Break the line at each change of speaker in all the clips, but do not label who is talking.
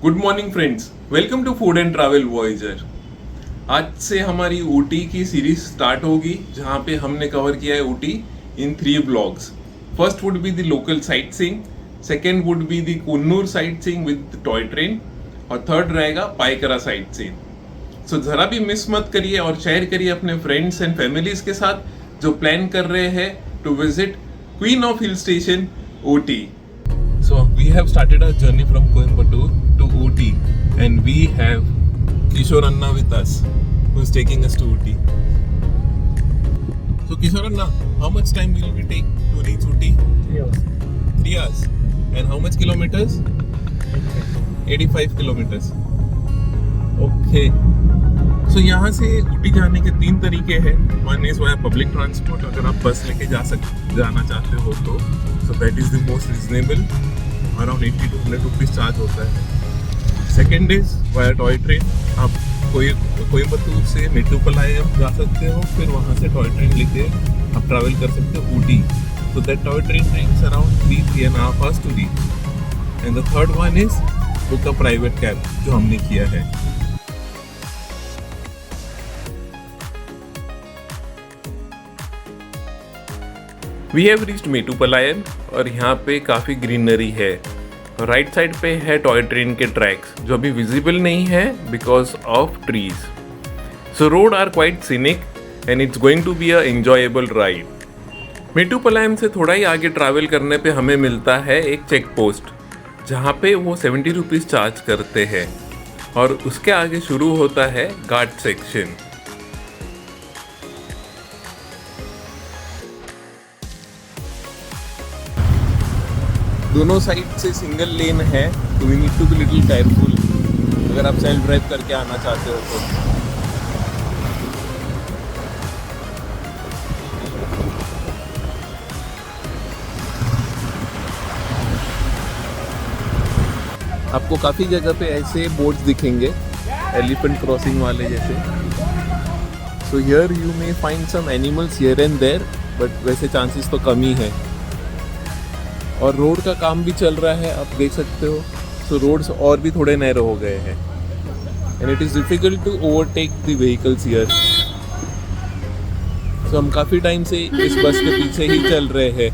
Good morning friends, welcome to food and travel voyager. आज से हमारी ऊटी की सीरीज स्टार्ट होगी जहां पे हमने कवर किया है Ooty in 3 blogs. First would be the local sightseeing, second would be the Coonoor sightseeing with toy train और थर्ड रहेगा पाइकरा साइट सीइंग। सो जरा भी मिस मत करिए और शेयर करिए अपने फ्रेंड्स एंड फैमिलीज के साथ जो प्लान कर रहे हैं to visit queen of hill station Ooty. So we have started our journey from Coimbatore to Ooty and we have Kishore Anna with us who is taking us to Ooty. So Kishore Anna, how much time will we take to reach Ooty?
3 hours.
3 hours. And how much kilometers? 85 kilometers. Okay. So यहाँ से ऊटी जाने के 3 तरीके हैं। One is via public transport, अगर आप बस लेके जाना चाहते हो तो so that is the most reasonable, around 80 to 100 rupees charge होता है। Second is via toy train, आप कोयम्बतूर से मेट्रोपलायम जा सकते हो, फिर वहाँ से टॉय ट्रेन लेके आप ट्रैवल कर सकते हो Ooty. so that toy train takes around 3.5 hours to reach. And the third one is book a private cab, जो हमने किया है। We have reached मेट्रोपलायम और यहाँ पे काफ़ी ग्रीनरी है। राइट साइड पे है टॉय ट्रेन के ट्रैक्स जो अभी विजिबल नहीं है because of trees. So road are quite scenic and it's going to be a enjoyable ride. Mettupalayam से थोड़ा ही आगे ट्रैवल करने पे हमें मिलता है एक चेक पोस्ट जहाँ पे वो 70 रुपीज़ चार्ज करते हैं और उसके आगे शुरू होता है घाट सेक्शन। दोनों साइड से सिंगल लेन है तो we need to be little careful अगर आप सेल्फ ड्राइव करके आना चाहते हो तो। आपको काफ़ी जगह पे ऐसे बोर्ड्स दिखेंगे एलिफेंट क्रॉसिंग वाले जैसे। So here you may find some animals here and there, but वैसे चांसेस तो कम ही है। और रोड का काम भी चल रहा है, आप देख सकते हो। सो रोड्स और भी थोड़े नैरो हो गए हैं and it is difficult to overtake the vehicles here. So हम काफ़ी टाइम से इस बस के पीछे ही चल रहे हैं।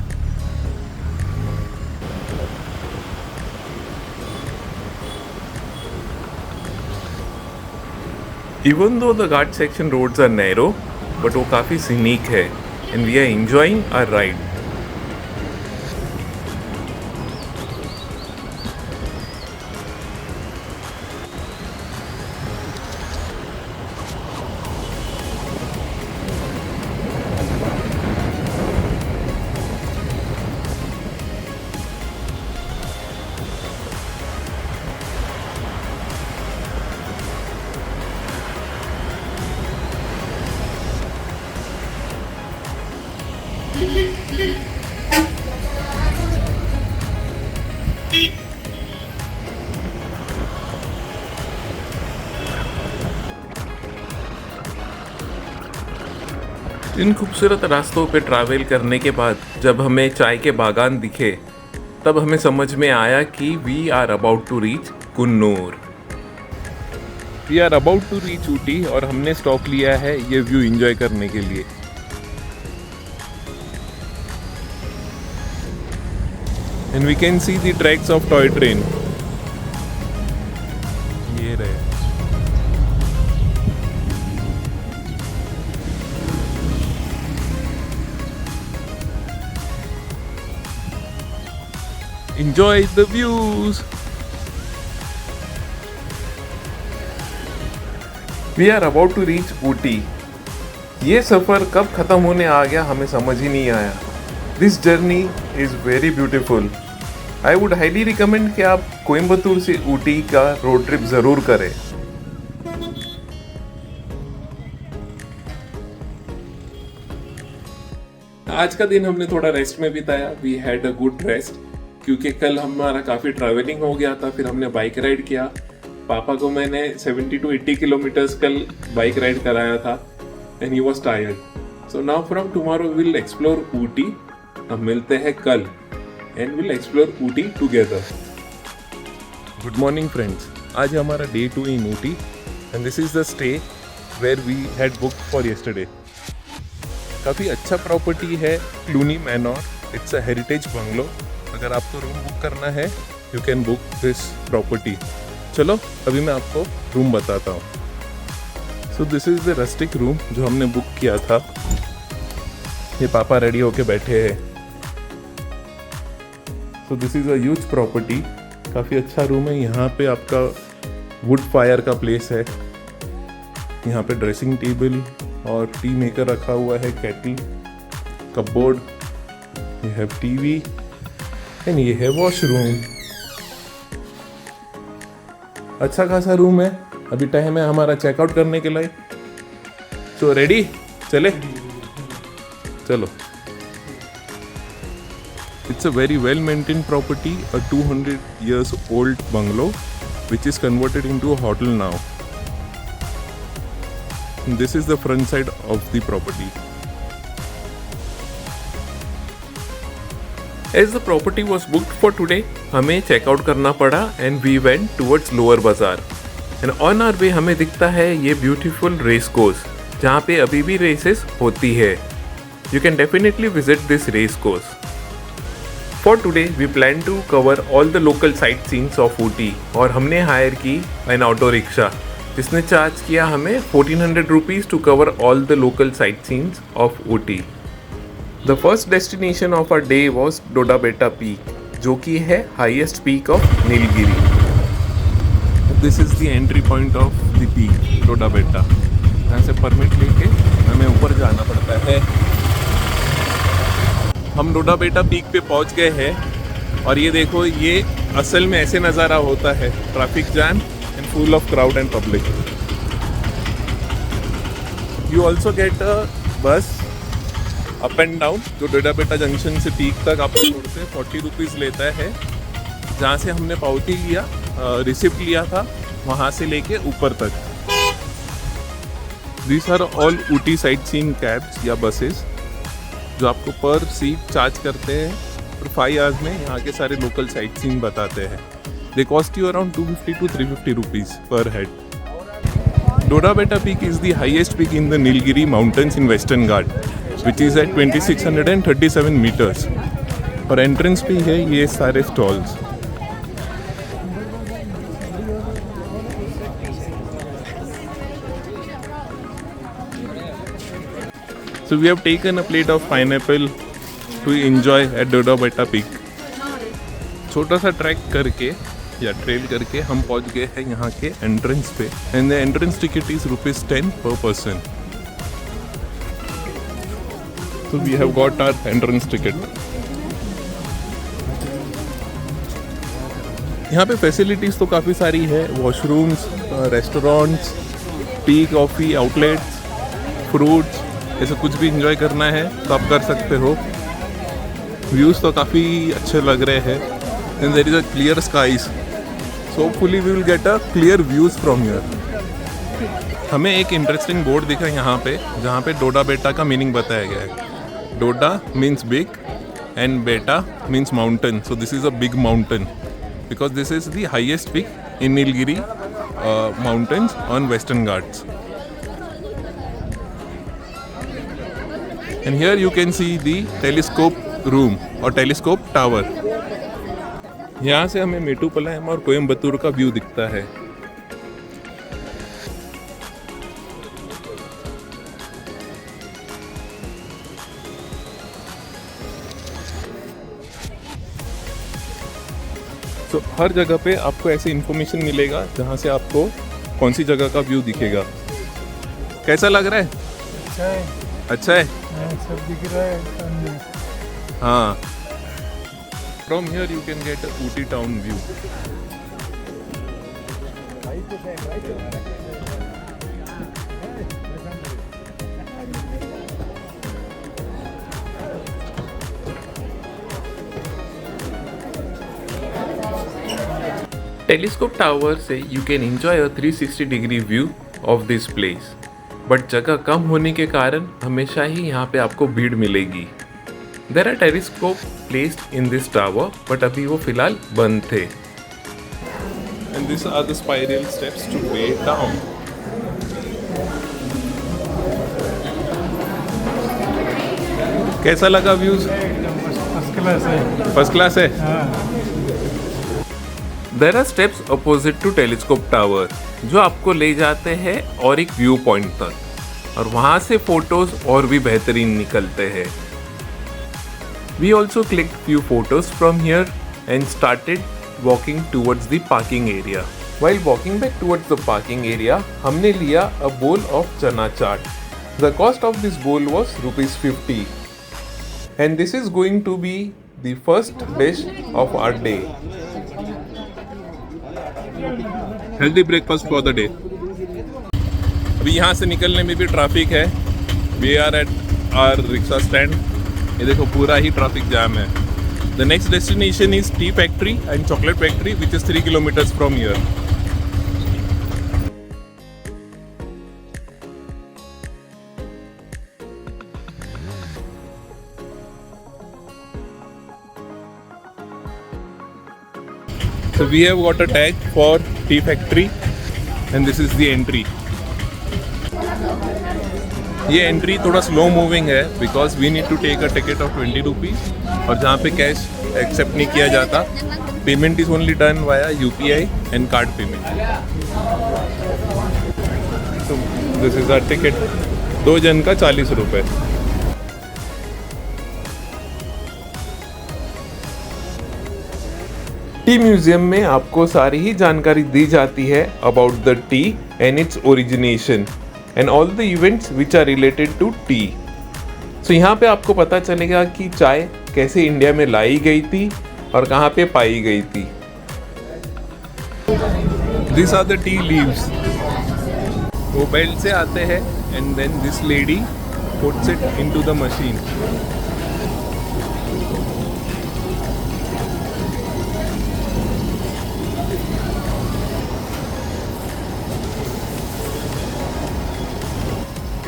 Even though the Ghat section roads are narrow, but वो काफ़ी सीनिक है and we are enjoying our ride. इन खूबसूरत रास्तों पे ट्रैवल करने के बाद जब हमें चाय के बागान दिखे तब हमें समझ में आया कि we are about to reach Coonoor. We are about to reach Ooty और हमने स्टॉप लिया है ये व्यू एंजॉय करने के लिए। And we can see the tracks of toy train. ये रहे। Enjoy the views. We are about to reach Ooty. ये सफ़र कब ख़त्म होने आ गया हमें समझ ही नहीं आया। This journey is very beautiful. I would highly recommend कि आप कोयम्बतूर से ऊटी का रोड ट्रिप ज़रूर करें। आज का दिन हमने थोड़ा रेस्ट में बिताया। We had a good rest क्योंकि कल हमारा काफ़ी ट्रैवलिंग हो गया था। फिर हमने बाइक राइड किया। पापा को मैंने 70 to 80 किलोमीटर्स कल बाइक राइड कराया था and he was tired. So now from tomorrow will explore Ooty. हम मिलते हैं कल and will explore Ooty together. Good morning friends, आज हमारा day 2 in Ooty and this is the stay where we had book for yesterday. काफ़ी अच्छा प्रॉपर्टी है Cluny manor, it's a heritage bungalow. अगर आपको रूम बुक करना है you can book this property. चलो अभी मैं आपको रूम बताता हूँ। So this is the rustic room जो हमने बुक किया था। ये पापा रेडी होके बैठे हैं। So this is a huge property, काफ़ी अच्छा रूम है। यहाँ पे आपका वुड फायर का प्लेस है। यहाँ पे ड्रेसिंग टेबल और टी मेकर रखा हुआ है, केटल, कपबोर्ड, ये है टीवी एंड ये है वॉशरूम। अच्छा खासा रूम है। अभी टाइम है हमारा चेकआउट करने के लिए। सो रेडी, चले चलो। It's a very well maintained property, a 200 years old bungalow which is converted into a hotel now. And this is the front side of the property. As the property was booked for today, हमें checkout करना पड़ा and we went towards lower bazaar. And on our way हमें दिखता है ये beautiful race course जहाँ पे अभी भी रेसेस होती है. You can definitely visit this race course. For today, we plan to cover all the local sightseeing of Ooty और हमने हायर की an auto रिक्शा जिसने चार्ज किया हमें 1400 rupees to cover all the local sightseeing of Ooty. The first destination of our day was Dodabetta Peak, जो कि है highest peak of Nilgiri. This is the entry point of the peak, Dodabetta. यहाँ से permit लेके हमें ऊपर जाना पड़ता है। हम डोडाबेटा पीक पे पहुंच गए हैं और ये देखो, ये असल में ऐसे नज़ारा होता है, traffic jam and full of crowd and public. You also get a बस अप एंड डाउन जो डोडाबेटा जंक्शन से पीक तक आपको छोड़ से 40 रुपीज़ लेता है। जहाँ से हमने पावती लिया, रिसिप्ट लिया था, वहाँ से लेके ऊपर तक। These are all Ooty sightseeing cabs या बसेस जो आपको पर सीट चार्ज करते हैं और 5 आवर्स में यहाँ के सारे लोकल साइट सीइंग बताते हैं। They cost you around 250 to 350 rupees per head. Doddabetta peak is the highest peak in the Nilgiri mountains in western घाट विच इज़ एट 2637 मीटर्स। और एंट्रेंस पे है ये सारे stalls. So we have taken a plate of pineapple to enjoy at Dodabetta Peak. छोटा सा track करके या ट्रेल करके हम पहुंच गए हैं यहाँ के एंट्रेंस पे and the entrance ticket is ₹10 per person. So we have got our entrance ticket. यहाँ पे फैसिलिटीज़ तो काफ़ी सारी है, washrooms, restaurants, tea coffee outlets, fruits, ऐसे कुछ भी इंजॉय करना है तो आप कर सकते हो। व्यूज़ तो काफ़ी अच्छे लग रहे हैं and there is a clear skies, so hopefully we will get a clear views from here. हमें एक इंटरेस्टिंग बोर्ड दिखा यहाँ पे जहाँ पे डोडाबेटा का मीनिंग बताया गया है। डोडा मीन्स बिग एंड बेटा means mountain, so this is a big mountain because this is the highest peak in Nilgiri mountains on western Ghats. And here you can see the telescope room or telescope tower. यहाँ से हमें मेटुपलायम और कोयम्बतूर का view दिखता है। तो हर जगह पे आपको ऐसे इंफॉर्मेशन मिलेगा जहाँ से आपको कौन सी जगह का व्यू दिखेगा। कैसा लग रहा है? अच्छा है। अच्छा है, सब दिख रहा है। हाँ, from here you can get a Ooty town view. Telescope tower से you can enjoy a 360-degree view of this place, but जगह कम होने के कारण हमेशा ही यहाँ पे आपको भीड़ मिलेगी। There are telescope placed in this tower, but अभी वो फिलहाल बंद थे। and these are the spiral steps to way down. कैसा लगा व्यूज?
फर्स्ट क्लास है।
फर्स्ट क्लास है।
हाँ।
There are steps opposite to telescope tower जो आपको ले जाते हैं और एक व्यू पॉइंट तक, और वहां से फोटोज और भी बेहतरीन निकलते हैं। We also clicked few photos from here and started walking towards the parking area. While walking back towards the parking area, हमने लिया a bowl of chana chaat. The cost of this bowl was ₹50. And this is going to be the first dish of our day. Healthy breakfast for the day. अभी यहाँ से निकलने में भी traffic है। We are at our rickshaw stand. ये देखो पूरा ही ट्रैफिक जाम है। The next destination is tea factory and chocolate factory, which is 3 kilometers from here. So we have got a tag for tea factory and this is the entry. ये entry थोड़ा slow moving है because we need to take a ticket of 20 rupees, और जहाँ पे cash accept नहीं किया जाता। Payment is only done via UPI and card payment. तो दिस इज आवर टिकट, 2 जन का 40 रुपये। टी म्यूजियम में आपको सारी ही जानकारी दी जाती है about the T and it's origination and all the events which are related to tea. So यहाँ पे आपको पता चलेगा कि चाय कैसे इंडिया में लाई गई थी और कहाँ पे पाई गई थी। These are the tea leaves. वो बेल्ट से आते हैं and then this lady puts it into the machine.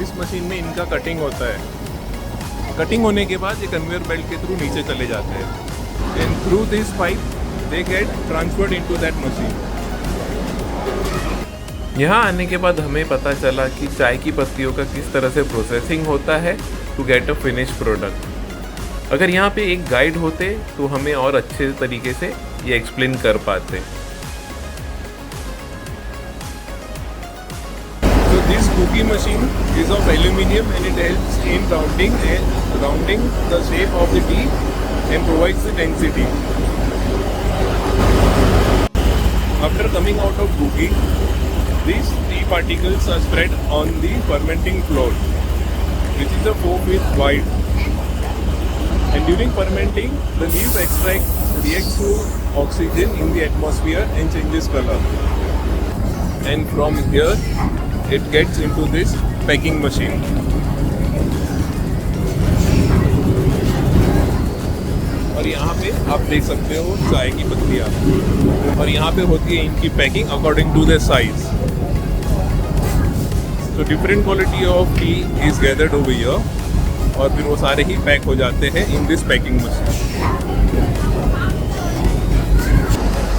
इस मशीन में इनका कटिंग होता है। कटिंग होने के बाद ये कन्वेयर बेल्ट के थ्रू नीचे चले जाते हैं and through this pipe they get transferred into that machine. यहाँ आने के बाद हमें पता चला कि चाय की पत्तियों का किस तरह से प्रोसेसिंग होता है to get a finish product. अगर यहाँ पे एक गाइड होते तो हमें और अच्छे तरीके से ये एक्सप्लेन कर पाते। This cookie machine is of aluminium and it helps in rounding the shape of the tea and provides the density. After coming out of cooking, these tea particles are spread on the fermenting floor, which is a 4 feet wide. And during fermenting, the leaf extract reacts to oxygen in the atmosphere and changes color. And from here, it gets into this packing machine. और यहाँ पे आप देख सकते हो चाय की पत्तियाँ, और यहाँ पे होती है इनकी packing according to the size. तो different quality of tea is gathered over here, और फिर वो सारे ही पैक हो जाते हैं इन दिस पैकिंग मशीन।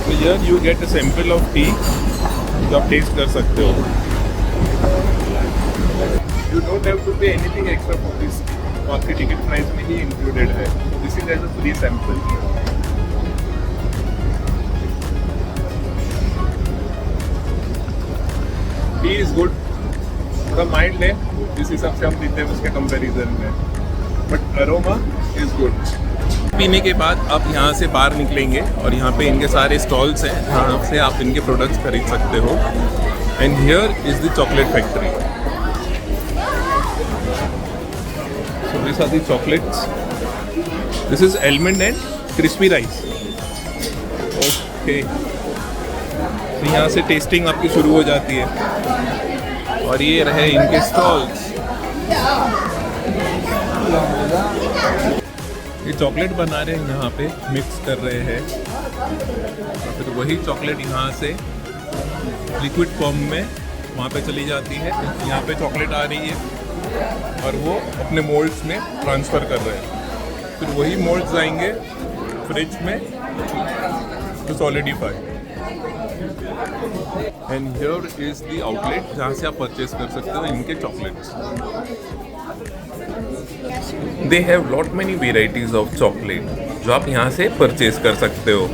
तो here you get a sample of tea जो आप टेस्ट कर सकते हो। You don't have to pay anything extra for this. आपकी टिकट प्राइस में ही इंक्लूडेड है। This is as a free sample. Tea is good. थोड़ा माइल्ड है जिस हिसाब से हम पीते हैं उसके कंपैरिजन में, बट अरोमा इज गुड। पीने के बाद आप यहाँ से बाहर निकलेंगे और यहाँ पे इनके सारे स्टॉल्स हैं जहाँ से आप इनके प्रोडक्ट्स खरीद सकते हो। And here is the chocolate factory. So these are the chocolates. This is almond and crispy rice. Okay. तो यहाँ से टेस्टिंग आपकी शुरू हो जाती है, और ये रहे इनके स्टॉल्स। ये चॉकलेट बना रहे हैं यहाँ पे, मिक्स कर रहे हैं, और फिर वही चॉकलेट यहाँ से लिक्विड फॉर्म में वहाँ पे चली जाती है। यहाँ पे चॉकलेट आ रही है और वो अपने मोल्ड्स में ट्रांसफ़र कर रहे हैं। फिर वही मोल्ड्स आएंगे फ्रिज में to solidify. And here is the outlet जहाँ से आप परचेज कर सकते हो इनके chocolates. They have lot many varieties of chocolate जो आप यहाँ से परचेज कर सकते हो.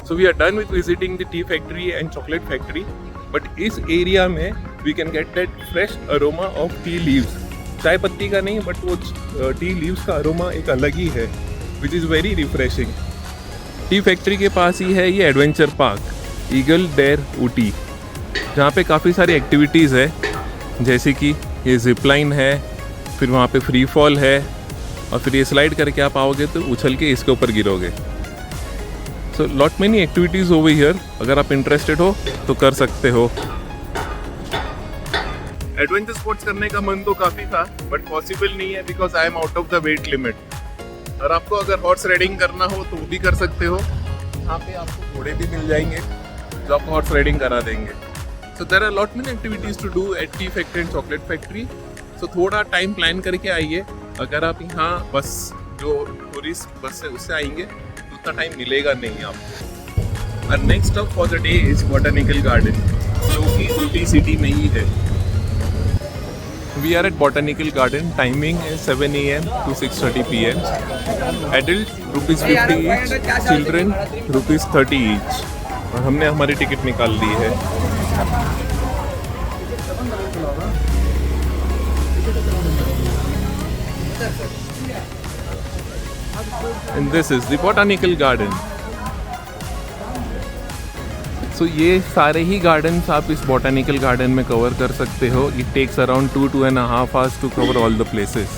So we are done with visiting the tea factory and chocolate factory. But इस एरिया में we can get that fresh aroma of tea leaves. चाय पत्ती का नहीं, बट वो टी लीव्स का अरोमा एक अलग ही है, which is very refreshing. Tea factory के पास ही है ये adventure park Eagle Dare Ooty, जहाँ पे काफ़ी सारी एक्टिविटीज़ है, जैसे कि ये जिपलाइन है, फिर वहाँ पे फ्री फॉल है, और फिर ये स्लाइड करके आप आओगे तो उछल के इसके ऊपर गिरोगे. So lot many activities over here. अगर आप इंटरेस्टेड हो तो कर सकते हो. एडवेंचर स्पोर्ट्स करने का मन तो काफ़ी था, बट पॉसिबल नहीं है because I am out of the wait limit. और आपको अगर हॉर्स राइडिंग करना हो तो वो भी कर सकते हो. यहाँ पे आपको घोड़े भी मिल जाएंगे जो आपको हॉर्स राइडिंग करा देंगे. So there are lot many activities to do at tea factory and chocolate factory. So थोड़ा टाइम प्लान करके आइए. अगर आप यहाँ बस जो टूरिस्ट बस है उससे आएंगे तो उतना टाइम मिलेगा नहीं आपको. और next stop for the day is botanical garden, जो कि ऊटी सिटी में ही है. We are at Botanical Garden. Timing is 7 a.m. to 6:30 p.m. Adult ₹50 each, children ₹30 each. और हमने हमारी टिकट निकाल ली है. And this is the Botanical Garden. So ये सारे ही गार्डन्स आप इस बॉटनिकल गार्डन में कवर कर सकते हो. It takes around 2.5 hours to cover all the places.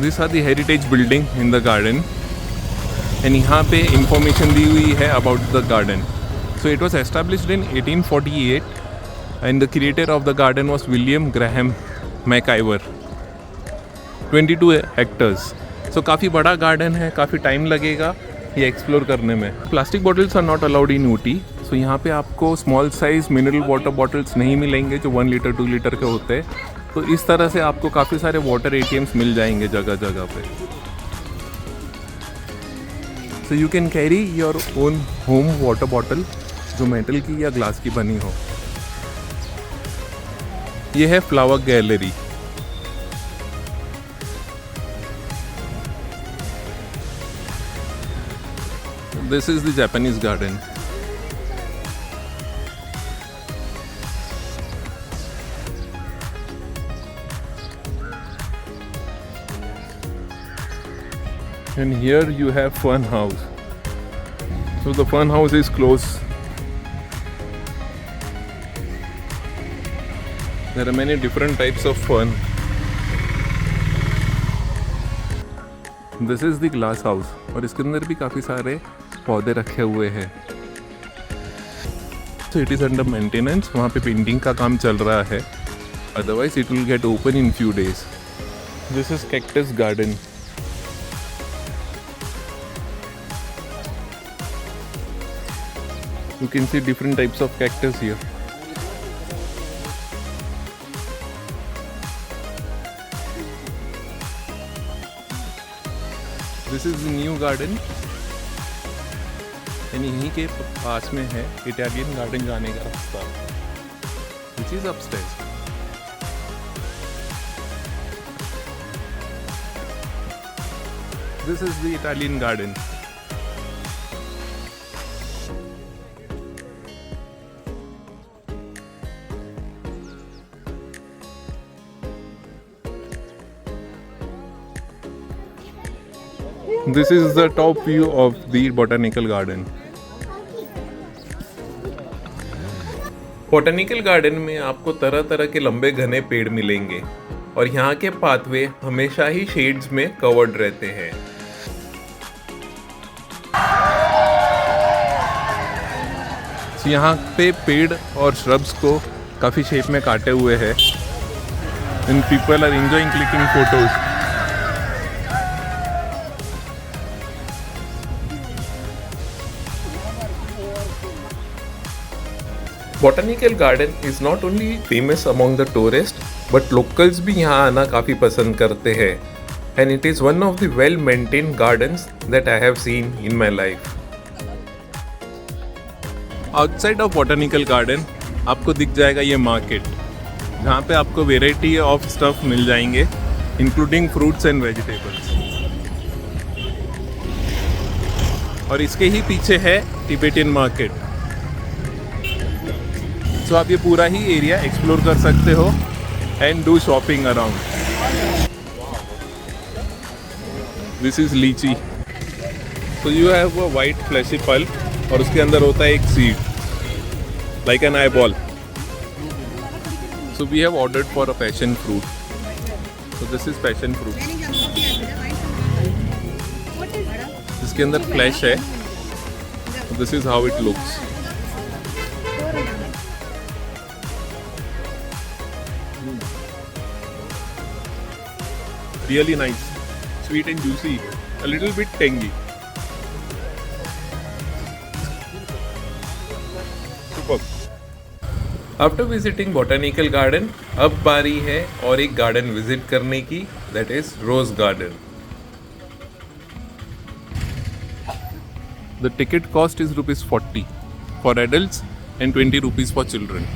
This are the heritage building in the garden, and यहाँ पे इंफॉर्मेशन दी हुई है about the garden. So it was established in 1848 and the creator of the garden was William Graham McIver. 22 hectares. So काफ़ी बड़ा garden है, काफ़ी time लगेगा ये एक्सप्लोर करने में. Plastic bottles are not allowed in Ooty. So यहाँ पे आपको small size mineral water bottles नहीं मिलेंगे जो 1 लीटर 2 लीटर के होते हैं. तो इस तरह से आपको काफ़ी सारे वाटर ATMs मिल जाएंगे जगह जगह पे. So you can carry your own home water bottle जो मेटल की या ग्लास की बनी हो. ये है flower gallery. This is the Japanese garden. And here you have fun house. So the fun house is closed. There are many different types of fun. This is the glass house. और इसके अंदर भी काफ़ी सारे पौधे रखे हुए हैं. So it is under maintenance. वहाँ पे पेंटिंग का काम चल रहा है. Otherwise it will get open in few days. This is cactus garden. You can see different types of cactus here. This is the new garden. यानी यहीं के पास में है इटालियन गार्डन जाने का रास्ता, which is upstairs. This is the Italian garden. This is the top view of the botanical garden. Botanical garden में आपको तरह तरह के लंबे घने पेड़ मिलेंगे और यहाँ के पाथवे हमेशा ही शेड्स में कवर्ड रहते हैं. यहाँ पे पेड़ और श्रब्स को काफ़ी शेप में काटे हुए हैं. And people are enjoying clicking photos. Botanical garden is not only famous among the tourist but locals भी यहाँ आना काफ़ी पसंद करते हैं. And it is one of the well maintained gardens that I have seen in my life. Outside of botanical garden आपको दिख जाएगा ये मार्केट, जहाँ पे आपको वेराइटी ऑफ स्टफ मिल जाएंगे इंक्लूडिंग फ्रूट्स एंड वेजिटेबल्स। और इसके ही पीछे है टिबेटियन मार्केट। सो आप ये पूरा ही एरिया एक्सप्लोर कर सकते हो and do shopping around. This is लीची। So you have a white fleshy pulp और उसके अंदर होता है एक seed like an eyeball. So we have ordered for a passion fruit. So this is passion fruit. इसके अंदर flesh है. So this is how it looks. Really nice, sweet and juicy, a little bit tangy. After visiting botanical garden अब बारी है और एक garden visit करने की, that is rose garden. The ticket cost is ₹40 for adults and ₹20 for children.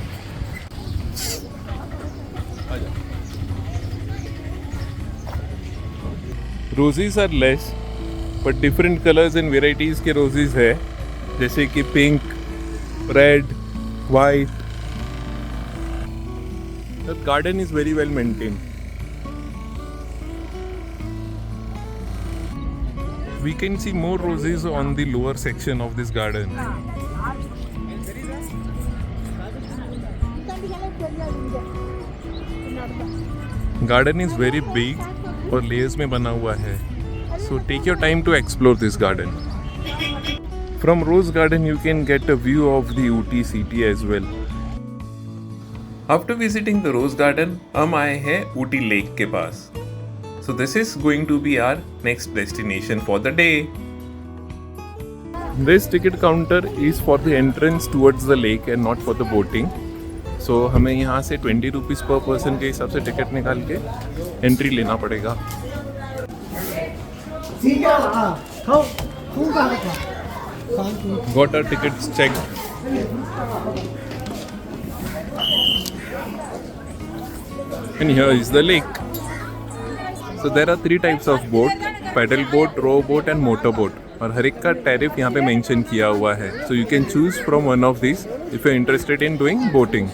Roses are less but different colours and varieties के roses है, जैसे कि pink, red, white. The garden is very well maintained. We can see more roses on the lower section of this garden. Garden is very big और layers में बना हुआ है. So take your time to explore this garden. From Rose Garden you can get a view of the Ooty city as well. After visiting the Rose Garden, हम आए हैं Ooty lake के पास. So this is going to be our next destination for the day. This ticket counter is for the entrance towards the lake and not for the boating. So हमें यहाँ से ₹20 per person के हिसाब से ticket निकाल के entry लेना पड़ेगा. Got our tickets checked. And here is the lake. So there are 3 types of boat: paddle boat, row boat and motor boat. और हर एक का टैरिफ यहाँ पे मेंशन किया हुआ है. So you can choose from one of these if you're interested in doing boating.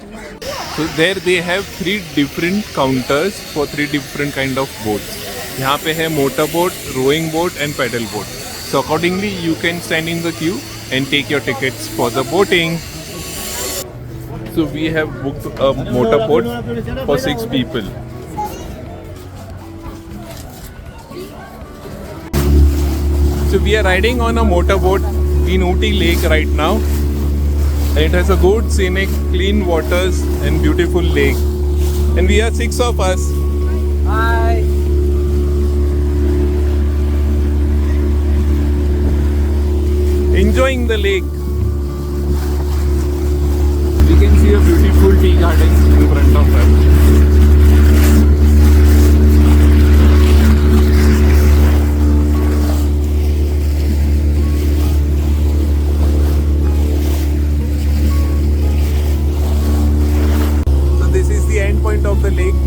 So there they have 3 different counters for 3 different kind of boats. यहाँ पे है motor boat, rowing boat and paddle boat. So accordingly you can stand in the queue and take your tickets for the boating. So we have booked a motorboat for 6 people. So we are riding on a motorboat in Ooty Lake right now. It has a good scenic, clean waters and beautiful lake. And we are 6 of us.
Hi.
Enjoying the lake. We can see a beautiful tea garden in front of us. So this is the end point of the lake.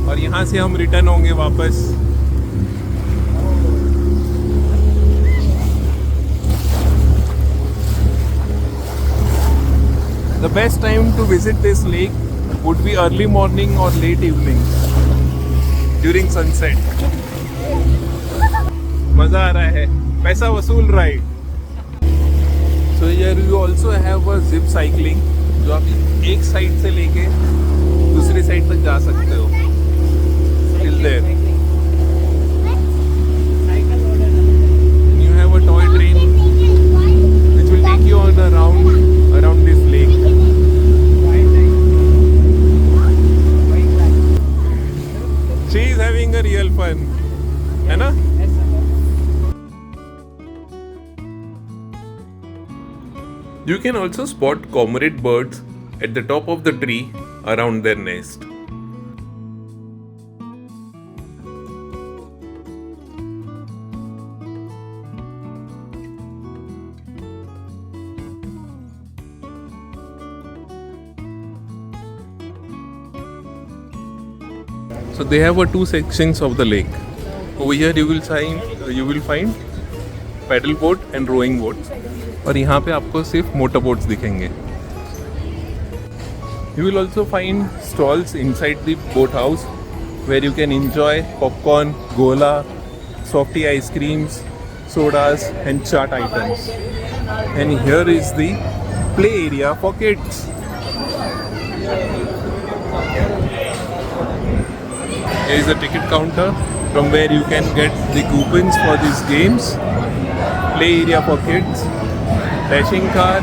और यहाँ से हम return होंगे वापस. The best time to visit this lake would be early morning or late evening during sunset. मजा आ रहा है, पैसा वसूल ride. So here you also have a zip cycling, जो आप एक साइड से लेके दूसरी साइड तक जा सकते हो. Till there. You have a toy train which will take you on a round around this lake. She is having a real fun, है ना? You can also spot cormorant birds at the top of the tree around their nest. So they have two sections of the lake. Over here you will find paddle boat and rowing boat. और यहाँ पे आपको सिर्फ motor boats दिखेंगे. You will also find stalls inside the boat house where you can enjoy popcorn, gola, softy ice creams, sodas and chaat items. And here is the play area for kids. Here is a ticket counter from where you can get the coupons for these games. Play area for kids, racing car,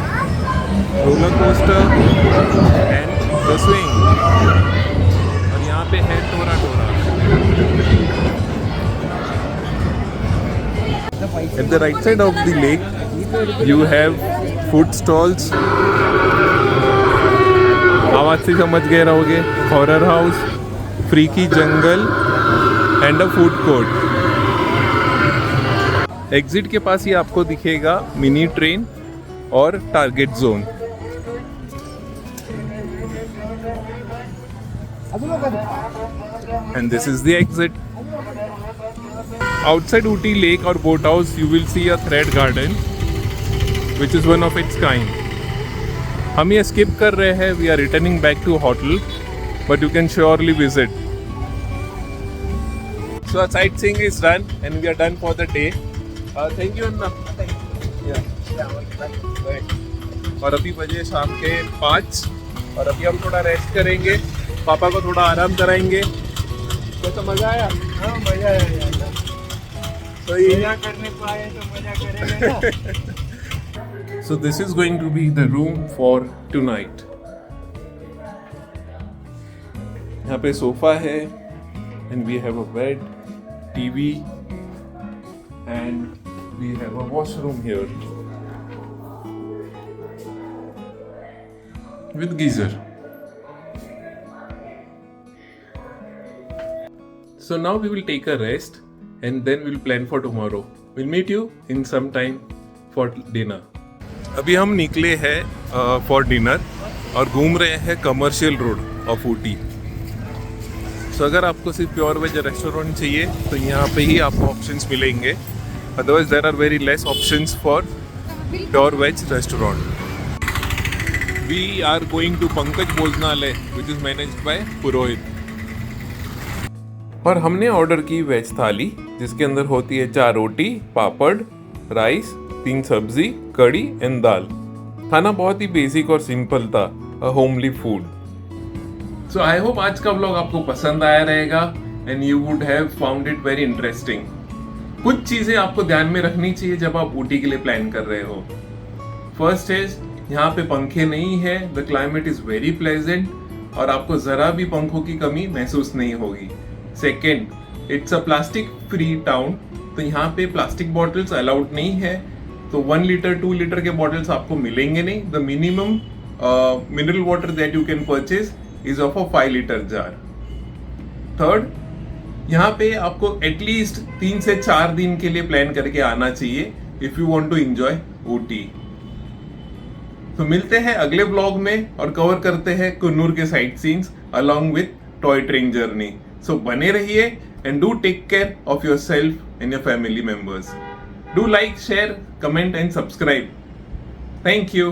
roller coaster and the swing. और यहाँ पे है टोरा टोरा. At the right side of the lake, you have food stalls. आवाज से समझ गए रहोगे. Horror house, freaky jungle and a food court. Exit के पास ही आपको दिखेगा मिनी ट्रेन और target zone. And this is the exit. Outside Ooty Lake or boat house, you will see a thread garden, which is one of its kind. हम ये skip कर रहे हैं. We are returning back to hotel, but you can surely visit. So our sightseeing is done, and we are done for the day. Thank you, Anna. Yeah. और अभी बजे शाम के 5 और अभी हम थोड़ा रेस्ट करेंगे. पापा को थोड़ा आराम कराएंगे. तो मजा आया?
हाँ मजा आया.
तो ये
मजा करने को आए तो मजा करेंगे ना.
So this is going to be the room for tonight. यहाँ पे सोफा है and we have a bed, TV and we have a washroom here with geyser. So now we will take a rest and then we'll plan for tomorrow. We'll meet you in some time for dinner. अभी हम निकले हैं for dinner और घूम रहे हैं commercial road of Ooty. सो अगर आपको सिर्फ प्योर वेज रेस्टोरेंट चाहिए तो यहाँ पे ही आपको ऑप्शंस मिलेंगे. Otherwise there are very less options for pure veg restaurant. We are going to Pankaj Bhojnalaya which is managed by Purohit. और हमने ऑर्डर की वेज थाली जिसके अंदर होती है 4 रोटी, पापड़, राइस, 3 सब्जी, कड़ी एंड दाल. खाना बहुत ही बेसिक और सिंपल था. A homely food. So I hope आज का व्लॉग आपको पसंद आया रहेगा and you would have found it very interesting. कुछ चीजें आपको ध्यान में रखनी चाहिए जब आप ऊटी के लिए प्लान कर रहे हो. फर्स्ट इज यहाँ पे पंखे नहीं है. The climate is very pleasant और आपको जरा भी पंखों की कमी महसूस नहीं होगी. Second, it's a plastic free town. तो यहाँ पे प्लास्टिक बॉटल्स अलाउड नहीं है. तो 1 लीटर 2 लीटर के बॉटल्स आपको मिलेंगे नहीं. The minimum mineral water that you can purchase is of a 5 litre jar. Third, यहाँ पे आपको एटलीस्ट 3 से 4 दिन के लिए प्लान करके आना चाहिए if you want to enjoy Ooty. तो मिलते हैं अगले व्लॉग में और कवर करते हैं कुन्नूर के sightseeings along with toy train journey. So बने रहिए and do take care of yourself and your family members. Do like, share, comment and subscribe. Thank you.